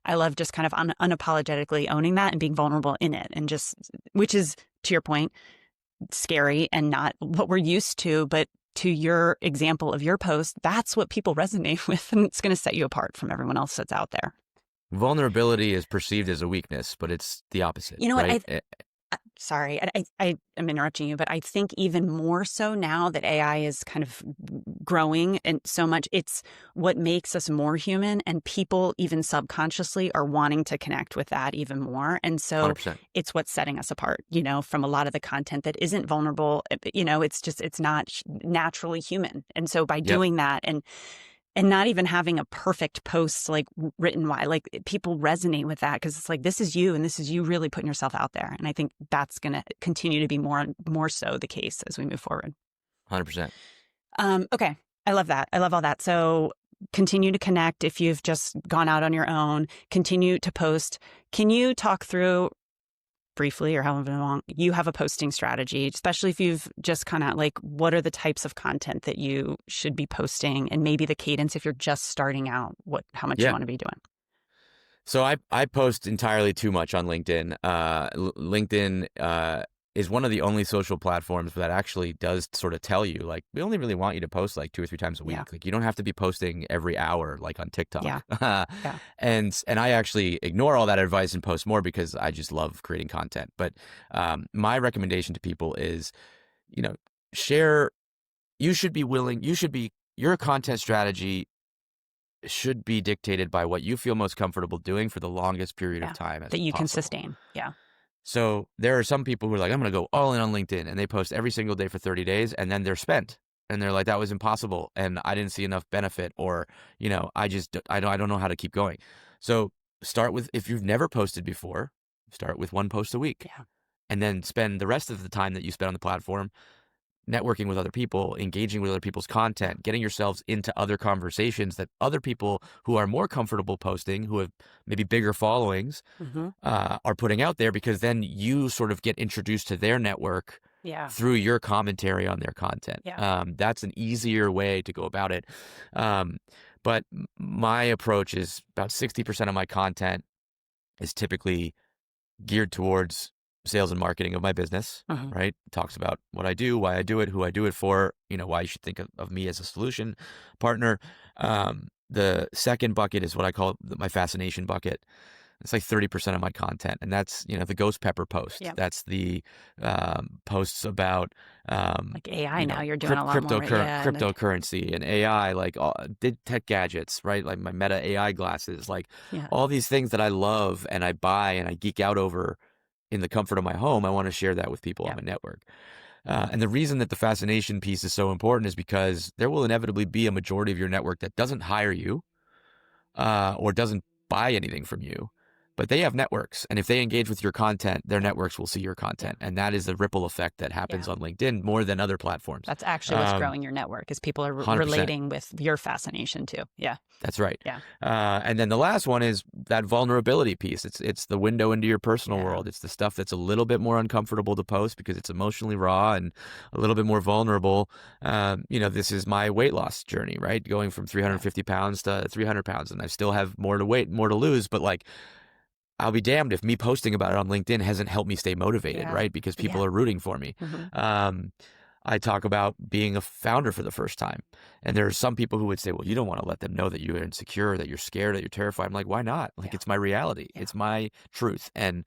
I love just kind of unapologetically owning that and being vulnerable in it. And which is, to your point, scary and not what we're used to, but to your example of your post, that's what people resonate with, and it's going to set you apart from everyone else that's out there. Vulnerability is perceived as a weakness, but it's the opposite. You know right? what? Sorry, I am interrupting you, but I think even more so now that AI is kind of growing and so much, it's what makes us more human, and people even subconsciously are wanting to connect with that even more. And so 100%. It's what's setting us apart, from a lot of the content that isn't vulnerable. It's not naturally human. And so by doing that and not even having a perfect post like written like people resonate with that, because it's like, this is you, and this is you really putting yourself out there. And I think that's going to continue to be more so the case as we move forward. 100%. Okay. I love that. I love all that. So continue to connect. If you've just gone out on your own, continue to post. Can you talk through briefly, or however long, you have a posting strategy, especially if you've just kind of like, what are the types of content that you should be posting, and maybe the cadence if you're just starting out, how much you want to be doing? So I post entirely too much on LinkedIn. LinkedIn is one of the only social platforms that actually does sort of tell you, like, we only really want you to post like 2 or 3 times a week. Like, you don't have to be posting every hour like on TikTok. And I actually ignore all that advice and post more because I just love creating content. But my recommendation to people is, share. Your content strategy should be dictated by what you feel most comfortable doing for the longest period of Yeah. time as That you can possible. sustain. Yeah. So there are some people who are like, I'm going to go all in on LinkedIn, and they post every single day for 30 days, and then they're spent. And they're like, that was impossible, and I didn't see enough benefit, or, I don't know how to keep going. So start with, if you've never posted before, start with one post a week, Yeah. and then spend the rest of the time that you spend on the platform networking with other people, engaging with other people's content, getting yourselves into other conversations that other people who are more comfortable posting, who have maybe bigger followings, Mm-hmm. are putting out there, because then you sort of get introduced to their network Yeah. through your commentary on their content. Yeah. That's an easier way to go about it. But my approach is about 60% of my content is typically geared towards sales and marketing of my business, Mm-hmm. right? It talks about what I do, why I do it, who I do it for, why you should think of me as a solution partner. The second bucket is what I call my fascination bucket. It's like 30% of my content. And that's, the ghost pepper post. Yeah. That's the posts about, Like AI now, you're doing a lot more, right? Yeah. cryptocurrency and AI, like tech gadgets, right? Like my Meta AI glasses, like Yeah. all these things that I love and I buy and I geek out over in the comfort of my home. I want to share that with people Yeah. on my network. And the reason that the fascination piece is so important is because there will inevitably be a majority of your network that doesn't hire you or doesn't buy anything from you, but they have networks. And if they engage with your content, their networks will see your content. And that is the ripple effect that happens Yeah. on LinkedIn more than other platforms. That's actually what's growing your network, is people are 100%. relating with your fascination too. Yeah. That's right. Yeah. And then the last one is that vulnerability piece. It's the window into your personal world. It's the stuff that's a little bit more uncomfortable to post because it's emotionally raw and a little bit more vulnerable. This is my weight loss journey, right? Going from 350 pounds to 300 pounds, and I still have more to lose. But like, I'll be damned if me posting about it on LinkedIn hasn't helped me stay motivated, right? Because people are rooting for me. Mm-hmm. I talk about being a founder for the first time. And there are some people who would say, well, you don't want to let them know that you're insecure, that you're scared, that you're terrified. I'm like, why not? Like, it's my reality. It's my truth. And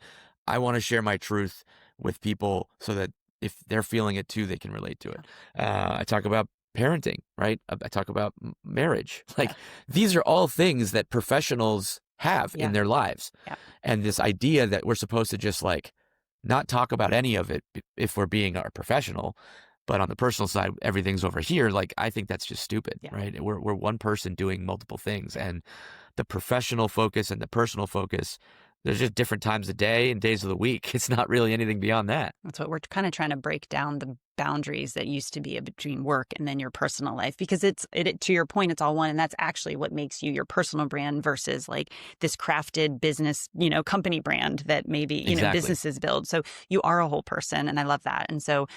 I want to share my truth with people so that if they're feeling it too, they can relate to it. I talk about parenting, right? I talk about marriage. Like, these are all things that professionals have in their lives. And this idea that we're supposed to just like not talk about any of it if we're being our professional, but on the personal side, everything's over here. Like, I think that's just stupid, right? We're one person doing multiple things, and the professional focus and the personal focus, there's just different times of day and days of the week. It's not really anything beyond that. That's what we're kind of trying to break down, the boundaries that used to be between work and then your personal life, because to your point, it's all one. And that's actually what makes you your personal brand versus like this crafted business, company brand that maybe, businesses build. So you are a whole person. And I love that. And so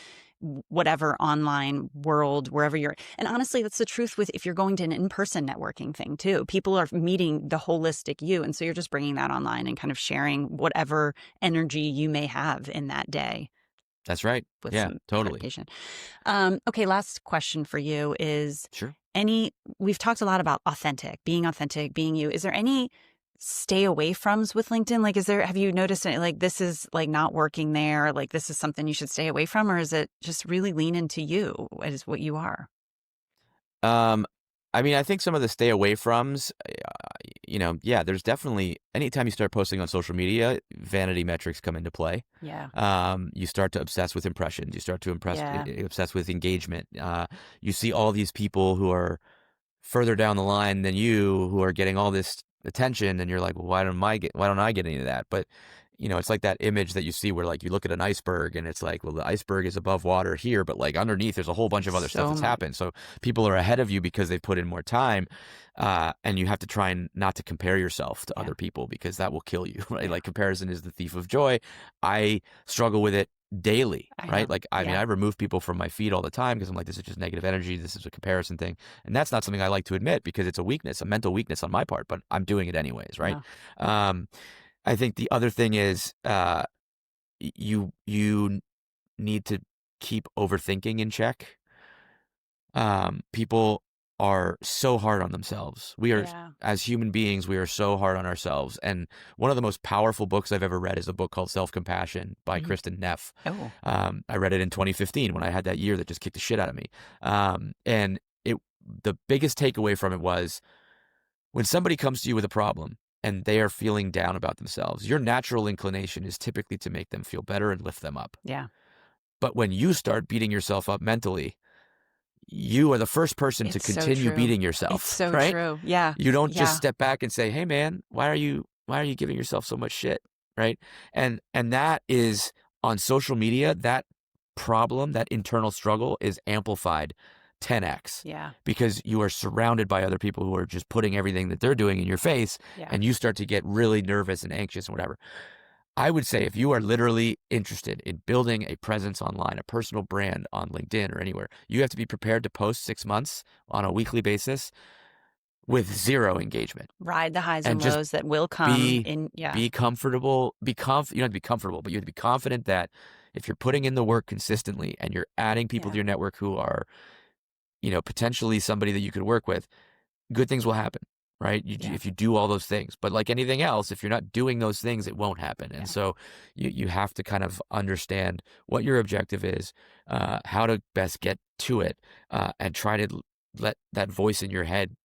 whatever online world, wherever you're. And honestly, that's the truth with if you're going to an in-person networking thing too. People are meeting the holistic you. And so you're just bringing that online and kind of sharing whatever energy you may have in that day. That's right. With yeah, some totally. Okay, last question for you is, sure. We've talked a lot about being authentic, being you. Is there any stay away froms with LinkedIn? Like, have you noticed it, like this is like not working there? Like this is something you should stay away from, or is it just really lean into you as what you are? I think some of the stay away froms, there's definitely, anytime you start posting on social media, vanity metrics come into play. Yeah. You start to obsess with impressions. You start to obsess with engagement. You see all these people who are further down the line than you, who are getting all this attention, and you're like, well, why don't I get any of that? But it's like that image that you see where like you look at an iceberg and it's like, well, the iceberg is above water here, but like underneath there's a whole bunch of other stuff that's happened. So people are ahead of you because they've put in more time, and you have to try and not to compare yourself to other people, because that will kill you, right? Like, comparison is the thief of joy. I struggle with it daily, right? Like, I mean, I remove people from my feed all the time because I'm like, this is just negative energy. This is a comparison thing. And that's not something I like to admit, because it's a weakness, a mental weakness on my part, but I'm doing it anyways, right? I think the other thing is, you need to keep overthinking in check. People are so hard on themselves. We are, as human beings, we are so hard on ourselves. And one of the most powerful books I've ever read is a book called Self-Compassion by Kristen Neff. I read it in 2015 when I had that year that just kicked the shit out of me. And the biggest takeaway from it was, when somebody comes to you with a problem and they are feeling down about themselves, your natural inclination is typically to make them feel better and lift them up. Yeah. But when you start beating yourself up mentally, you are the first person to It's so continue true. beating It's yourself, so right? true. Yeah. You don't just Yeah. step back and say, "Hey man, why are you giving yourself so much shit?" Right? And that is on social media, that problem, that internal struggle is amplified 10x Yeah. because you are surrounded by other people who are just putting everything that they're doing in your face, Yeah. and you start to get really nervous and anxious and whatever. I would say if you are literally interested in building a presence online, a personal brand on LinkedIn or anywhere, you have to be prepared to post 6 months on a weekly basis with zero engagement Ride the highs and and just lows that will come be in. Yeah. be comfortable. You don't have to be comfortable, but you have to be confident that if you're putting in the work consistently and you're adding people to Yeah. your network who are, potentially somebody that you could work with, good things will happen, right? Yeah. If you do all those things. But like anything else, if you're not doing those things, it won't happen. And Yeah. so you have to kind of understand what your objective is, how to best get to it, and try to let that voice in your head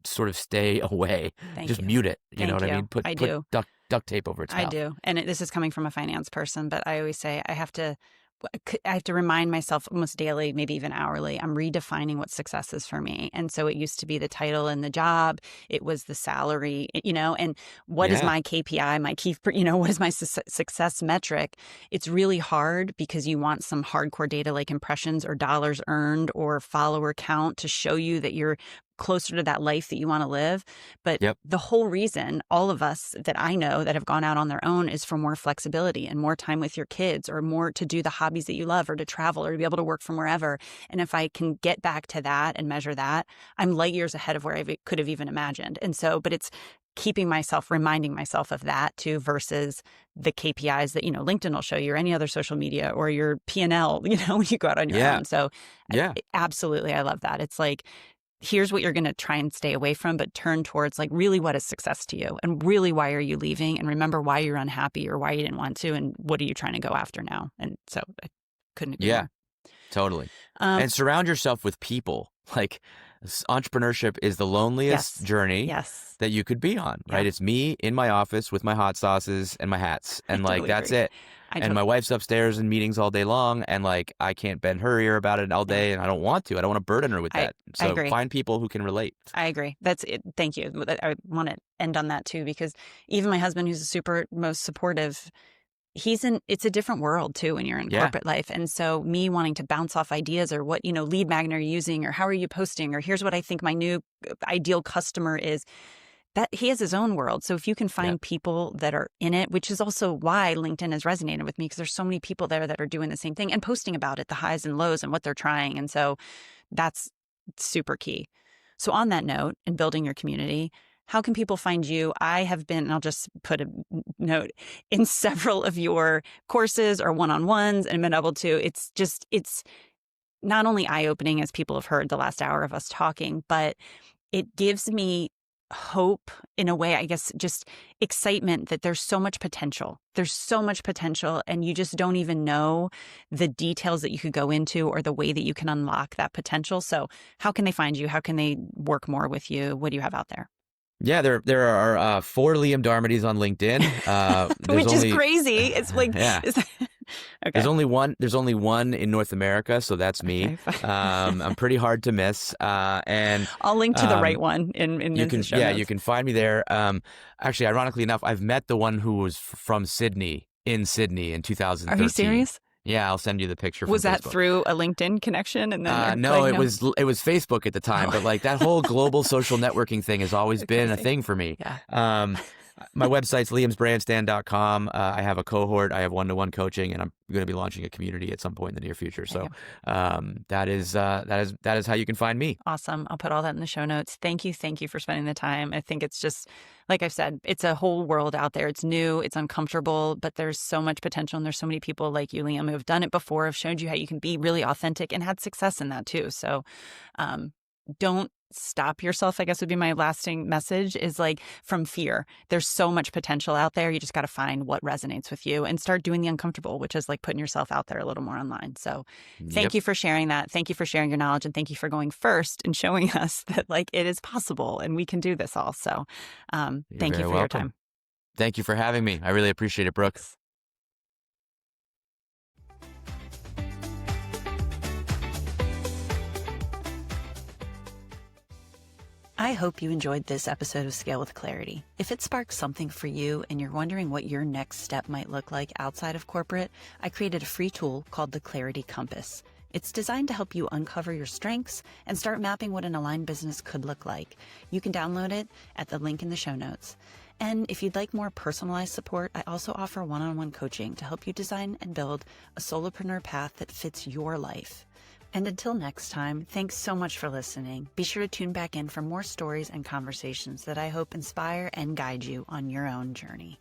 sort of stay away. Thank Just you. mute it. You know Thank what I you. mean? Put I do. duct tape over its I mouth. do. And this is coming from a finance person, but I always say I have to remind myself almost daily, maybe even hourly, I'm redefining what success is for me. And so it used to be the title and the job. It was the salary, and what is Yeah. my KPI, my key, what is my success metric? It's really hard because you want some hardcore data like impressions or dollars earned or follower count to show you that you're closer to that life that you want to live. But Yep. the whole reason all of us that I know that have gone out on their own is for more flexibility and more time with your kids or more to do the hobbies that you love or to travel or to be able to work from wherever. And if I can get back to that and measure that, I'm light years ahead of where I could have even imagined. And so, but it's reminding myself of that too, versus the KPIs that, LinkedIn will show you or any other social media or your P&L, when you go out on your Yeah. own. So Yeah. absolutely. I love that. It's like, here's what you're going to try and stay away from, but turn towards like really what is success to you and really why are you leaving and remember why you're unhappy or why you didn't want to and what are you trying to go after now. And so I couldn't agree Yeah. more. Totally. Um, And surround yourself with people. Like entrepreneurship is the loneliest yes. journey Yes. that you could be on, right? Yeah. It's me in my office with my hot sauces and my hats, and I like totally that's agree. it. And my wife's upstairs in meetings all day long, and like I can't bend her ear about it all Yeah. day, and I don't want to. I don't want to burden her with that. I So agree. find people who can relate. I agree. That's it. Thank you. I want to end on that too, because even my husband, who's a super most supportive, it's a different world too when you're in Yeah. corporate life. And so me wanting to bounce off ideas or what, lead magnet are you using or how are you posting or here's what I think my new ideal customer is, that he has his own world. So if you can find Yep. people that are in it, which is also why LinkedIn has resonated with me because there's so many people there that are doing the same thing and posting about it, the highs and lows and what they're trying. And so that's super key. So on that note, in building your community, how can people find you? I have been, and I'll just put a note, in several of your courses or one-on-ones and been able to, it's not only eye-opening as people have heard the last hour of us talking, but it gives me hope in a way, I guess, just excitement that there's so much potential. There's so much potential and you just don't even know the details that you could go into or the way that you can unlock that potential. So how can they find you? How can they work more with you? What do you have out there? Yeah, there are 4 Liam Darmodys on LinkedIn. Which is crazy. It's like, yeah. Okay. There's only one in North America, so that's me. Okay, fine. I'm pretty hard to miss. And I'll link to the right one in you the can show notes. you can find me there. Actually, ironically enough, I've met the one who was from Sydney in 2013. Are you serious? Yeah, I'll send you the picture. Was from that Facebook. through a LinkedIn connection? And then no, it was Facebook at the time. Oh. But like that whole global social networking thing has always been a thing for me. Yeah. My website's liamsbrandstand.com. I have a cohort. I have one-to-one coaching, and I'm going to be launching a community at some point in the near future. So that is how you can find me. Awesome. I'll put all that in the show notes. Thank you for spending the time. I think it's just, like I've said, it's a whole world out there. It's new, it's uncomfortable, but there's so much potential, and there's so many people like you, Liam, who have done it before, have showed you how you can be really authentic and had success in that too. So don't stop yourself, I guess would be my lasting message, is like from fear. There's so much potential out there. You just got to find what resonates with you and start doing the uncomfortable, which is like putting yourself out there a little more online. So thank Yep. you for sharing that. Thank you for sharing your knowledge, and thank you for going first and showing us that like it is possible and we can do this all. So You're thank you very for your welcome. time. Thank you for having me. I really appreciate it, Brooke. Thanks. I hope you enjoyed this episode of Scale with Clarity. If it sparked something for you and you're wondering what your next step might look like outside of corporate, I created a free tool called the Clarity Compass. It's designed to help you uncover your strengths and start mapping what an aligned business could look like. You can download it at the link in the show notes. And if you'd like more personalized support, I also offer one-on-one coaching to help you design and build a solopreneur path that fits your life. And until next time, thanks so much for listening. Be sure to tune back in for more stories and conversations that I hope inspire and guide you on your own journey.